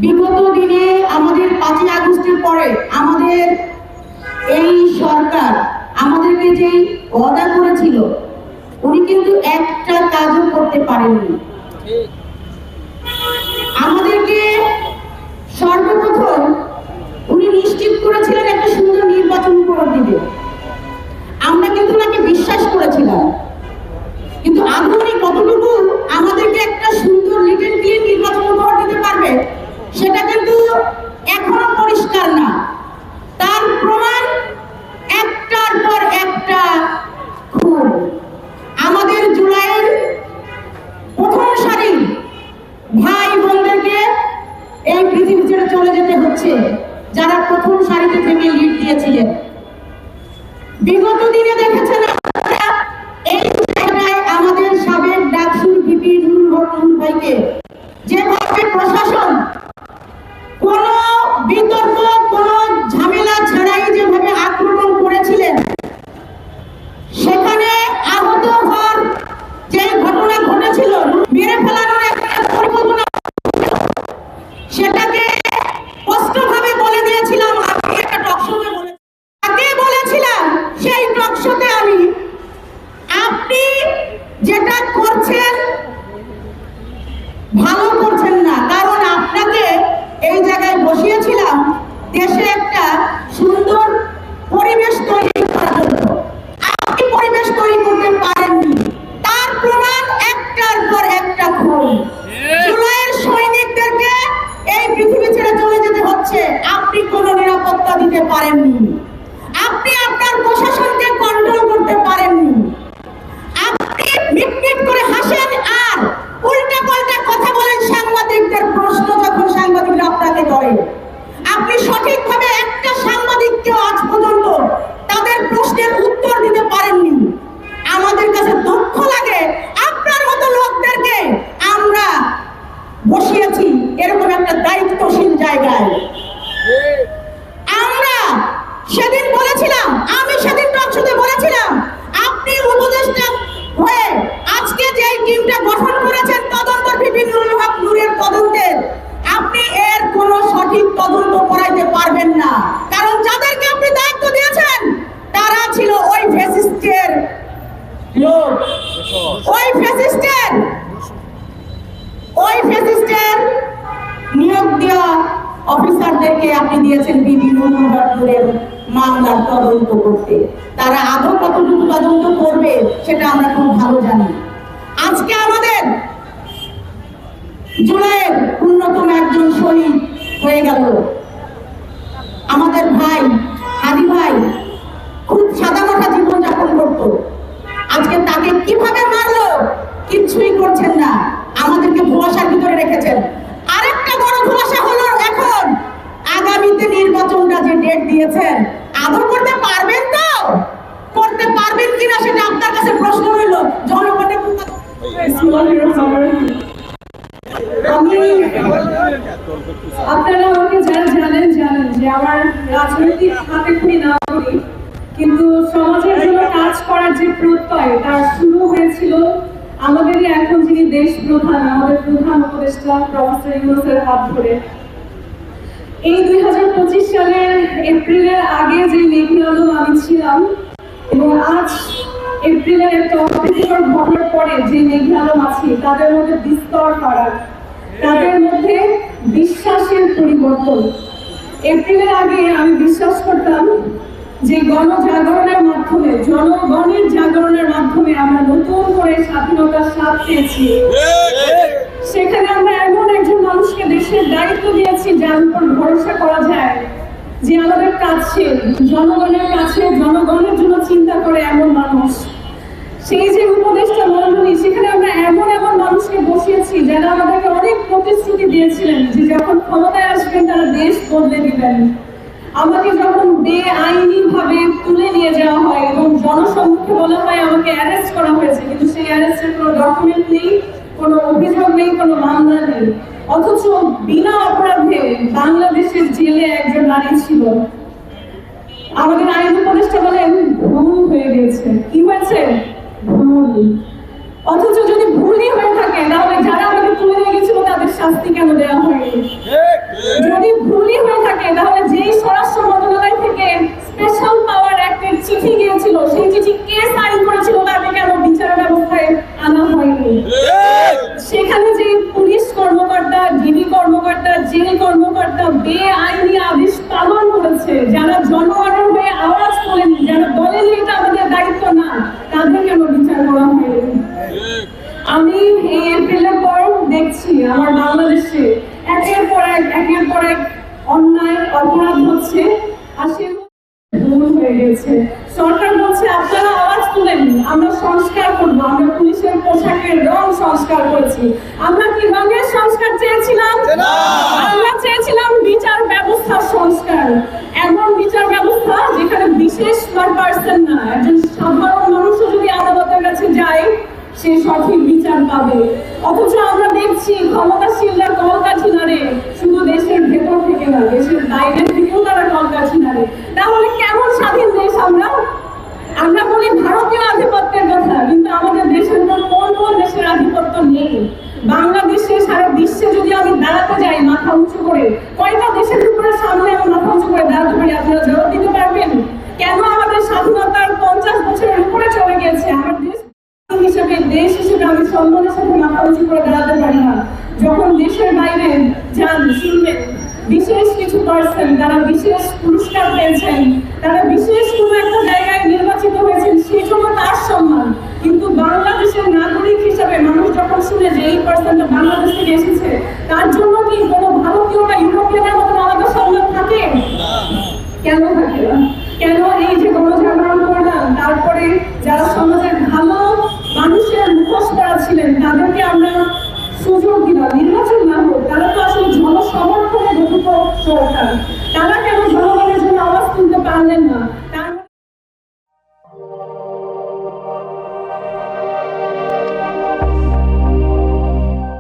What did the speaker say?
বিগত দিনে আমাদের 5ই আগস্টের পরে আমাদের এই সরকার আমাদেরকে যে ওয়াদা করেছিল উনি কিন্তু একটা কাজও করতে পারেননি। আমাদেরকে সর্বপ্রথম উনি নিশ্চিত করেছিলেন একটা সুন্দর নির্বাচন করে দিবে। আমরা কিন্তু ওনাকে বিশ্বাস করেছিলাম, কিন্তু আদৌ উনি কতটুকু আমাদেরকে একটা সুন্দর লিটল ক্লিন নির্বাচন উপহার দিতে পারবে সেটা কিন্তু এখনো পরিষ্কার না। তার প্রমাণ একটার পর একটা খুন। আমাদের জুলাইয়ের প্রথম সারি ভাই বোনদেরকে এই পৃথিবী ছেড়ে চলে যেতে হচ্ছে, যারা প্রথম সারিতে থেকে লিড দিয়েছিলেন। বিগত দিনে দেখেছেন এই জায়গায় আমাদের সাবেক ডাকসুর ভিপি নুরুল হক নুরুল ভাইকে যেভাবে প্রশাসন কোন বিতর্ক কোন ঝামেলা ছাড়াই যেভাবে আক্রমণ করেছিলেন, সেখানে আহত হওয়ার যে ঘটনা ঘটেছিল, মেরে ফেলানোর একটা পরিকল্পনা, সেটাকে স্পষ্টভাবে বলে দিয়েছিলাম। আমি একটা টকশোতে বলেছিলাম সেই টকশোতে আমি, আপনি যেটা করছেন ভালো করছেন না, কারণ আপনাকে এই জায়গায় বসিয়েছিলাম দেশে একটা সুন্দর পরিবেশ তৈরি করার জন্য। আপনি পরিবেশ তৈরি করতে পারেননি, তার প্রমাণ একটার পর একটা খুন। জুলাইয়ের সৈনিকদেরকে এই পৃথিবী ছেড়ে চলে যেতে হচ্ছে, আপনি কোনো নিরাপত্তা দিতে পারেননি, আপনি আপনার প্রশাসনকে কন্ট্রোল করতে পারেননি। আপনি মিটমিট করে হাসেন আর উল্টা পাল্টা কথা বলেন সাংবাদিকদের প্রশ্ন যখন সাংবাদিকরা আপনাকে করে। আপনি সঠিকভাবে একটা সাংবাদিককেও আজ পর্যন্ত তাদের প্রশ্নের উত্তর দিতে পারেননি। আমাদের কাছে দুঃখ লাগে আপনার মতো লোকদেরকে আমরা বসিয়েছি এরকম একটা দায়িত্বশীল জায়গায়। আমরা সেদিন বলেছিলাম, আমি সেদিন টকশোতে বলেছিলাম, আপনি উপদেষ্টা হয়ে আজকে যে টিমটা গঠন করেছেন তদন্ত ভিপি নুরুল হক নূরের তদন্তের, আপনি এর কোনো সঠিক তদন্ত করাইতে পারবেন না, কারণ যাদেরকে আপনি দায়িত্ব দিয়েছেন তারা ছিল ওই ফ্যাসিস্টের লোক, ওই ফ্যাসিস্টের নিয়োগ দেওয়া অফিসারদেরকে আপনি দিয়েছেন ভিপি নুরুল হক নূরের মামলার তদন্ত করতে। তারা আদৌ কতটুকু তদন্ত করবে সেটা আমরা খুব ভালো জানি। আজকে আমাদের জুলাইয়ের অন্যতম একজন শহীদ হয়ে গেল, আমাদের ভাই হাদি ভাই খুব সাদামাটা জীবন যাপন করত। আজকে তাকে কিভাবে মারলো কিচ্ছুই করছেন না, আমাদেরকে ধোঁয়াশার ভিতরে রেখেছেন। আরেকটা বড় ধোঁয়াশা হলো এখন আগামীতে নির্বাচনটা যে ডেট দিয়েছেন আদৌ করতে পারবেন তো? করতে পারবেন কিনা সেটা আপনার কাছে প্রশ্ন রইল। জনগণের আপনারা আমাকে যারা জানেন যে আমার রাজনৈতিক হাতে খুঁড়ি না করি, কিন্তু সমাজের জন্য কাজ করার যে প্রত্যয় তার শুরু হয়েছিল আমাদেরই এখন যিনি দেশ প্রধান, আমাদের প্রধান উপদেষ্টা প্রফেসর ইউনূসের হাত ধরে। এই 2025 সালের এপ্রিলের আগে যে মেঘনা আলম আমি ছিলাম, এবং আজ এপ্রিলের একটা অপ্রীতিকর ঘটনার পরে যে মেঘনা আলম আছি, তাদের মধ্যে বিস্তর ফারাক, তাদের মধ্যে বিশ্বাসের পরিবর্তন। এপ্রিলের আগে আমি বিশ্বাস করতাম যে গণজাগরণের মাধ্যমে, জনগণের জাগরণের মাধ্যমে আমরা নতুন করে স্বাধীনতার স্বাদ পেয়েছি। সেখানে আমরা এমন একজন মানুষকে দেশের দায়িত্ব দিয়েছি যার উপর ভরসা করা যায়, যে আমাদের কাছে জনগণের কাছে জনগণের জন্য চিন্তা করে এমন মানুষ। সেই যে উপদেষ্টা মণ্ডলী, সেখানে আমরা এমন মানুষকে বসিয়েছি যারা আমাদেরকে অনেক প্রতিশ্রুতি দিয়েছিলেন যে যখন ক্ষমতায় আসবেন তারা দেশ বদলে দিবেন। আমাকে যখন বেআইনি ভাবে তুলে নিয়ে যাওয়া হয় এবং জনসম্মুখে বলা হয় আমাকে অ্যারেস্ট করা হয়েছে, কিন্তু সেই অ্যারেস্টের কোনো ডকুমেন্ট নেই, কোনো অভিযোগ নেই, কোনো মামলা নেই, অথচ বিনা অপরাধে বাংলাদেশের জেলে একজন নারী ছিল। আমাদের আইন উপদেষ্টা বলেন ভুল হয়ে গেছে। কি হয়েছে? ভুল। অথচ যদি ভুলই হয়ে থাকে তাহলে যারা আমাকে তুলে নিয়ে গেছিল তাদের শাস্তি কেন দেওয়া হয়নি? যদি ভুলই হয়ে থাকে তাহলে যেই স্বরাষ্ট্র মন্ত্রণালয় থেকে স্পেশাল পাওয়ার অ্যাক্টের চিঠি গিয়েছিল সেই চিঠি কে সাইন করেছিল তাকে কেন বিচার ব্যবস্থায় আনা হয়নি? সেখানে যে পুলিশ কর্মকর্তা, ডিবি কর্মকর্তা, জেল কর্মকর্তা বেআইনি আদেশ পালন করেছে, যারা জনগণের হয়ে আওয়াজ তোলেনি, যারা বলেনি এটা আমাদের দায়িত্ব না, তাদের কেন বিচার করা হয়নি? আমি এই এপ্রিলের পর দেখছি আমার বাংলাদেশে একের পর এক অন্যায় অপরাধ হচ্ছে আর সেগুলো ভুল হয়ে গেছে। সরকার বলছে আপনারা আওয়াজ তুলেন, আমরা সংস্কার করব, আমরা পুলিশের পোশাকের রং সংস্কার করেছি। আমরা কি রঙের সংস্কার চেয়েছিলাম? আমরা চেয়েছিলাম বিচার ব্যবস্থার সংস্কার, এমন বিচার ব্যবস্থা যেখানে বিশেষ পার্সন না, একজন সাধারণ মানুষও যদি আদালতের কাছে যায় সে সঠিক বিচার পাবে। অথচ আমরা দেখছি ক্ষমতাশীলরা কলকাঠি নাড়ে, শুধু দেশের ভেতর থেকে না, দেশের বাইরে থেকেও তারা কলকাঠি নাড়ে। তাহলে কেমন স্বাধীন দেশ আমরা? আমরা বলি ভারতীয় আধিপত্যের কথা, কিন্তু আমাদের দেশের উপর কোন কোন দেশের আধিপত্য নেই? বাংলাদেশে সারা বিশ্বে যদি আমি দাঁড়াতে যাই মাথা উঁচু করে, কয়টা দেশের উপরে সামনে আমি মাথা উঁচু করে দাঁড়াতে পারি? আপনারা জবাব দিতে পারবেন? কেন আমাদের স্বাধীনতার 50 বছরের উপরে চলে গেছে, আমার দেশ হিসেবে, দেশ হিসেবে আমি সম্মানের সাথে মাথা উঁচু করে দাঁড়াতে পারি না? যখন দেশের বাইরে যান শুনবেন বিশেষ কিছু পার্সন, তারা বিশেষ পুরস্কার পেয়েছেন, তারা বিশেষ কোনো একটা জায়গায় নির্বাচিত হয়েছেন, সেই জন্য তার সম্মান। কিন্তু বাংলাদেশের নাগরিক হিসেবে মানুষ যখন শুনে যে এই পার্সনটা বাংলাদেশ থেকে এসেছে, তার জন্য কি কোনো ভারতীয় বা ইউরোপিয়ানের মতন আলাদা সম্মান থাকে? কেন থাকে না? কেন এই যে গণজাগরণ করলাম, তারপরে যারা সমাজের ভালো মানুষের মুখোশ করা ছিলেন তাদেরকে আমরা সুযোগ দিলাম, নির্বাচন না হোক, তারা তো আসলে জনসমর্থনে গঠিত সরকার, তারা কেন জনগণের জন্য আওয়াজ তুলতে পারলেন না?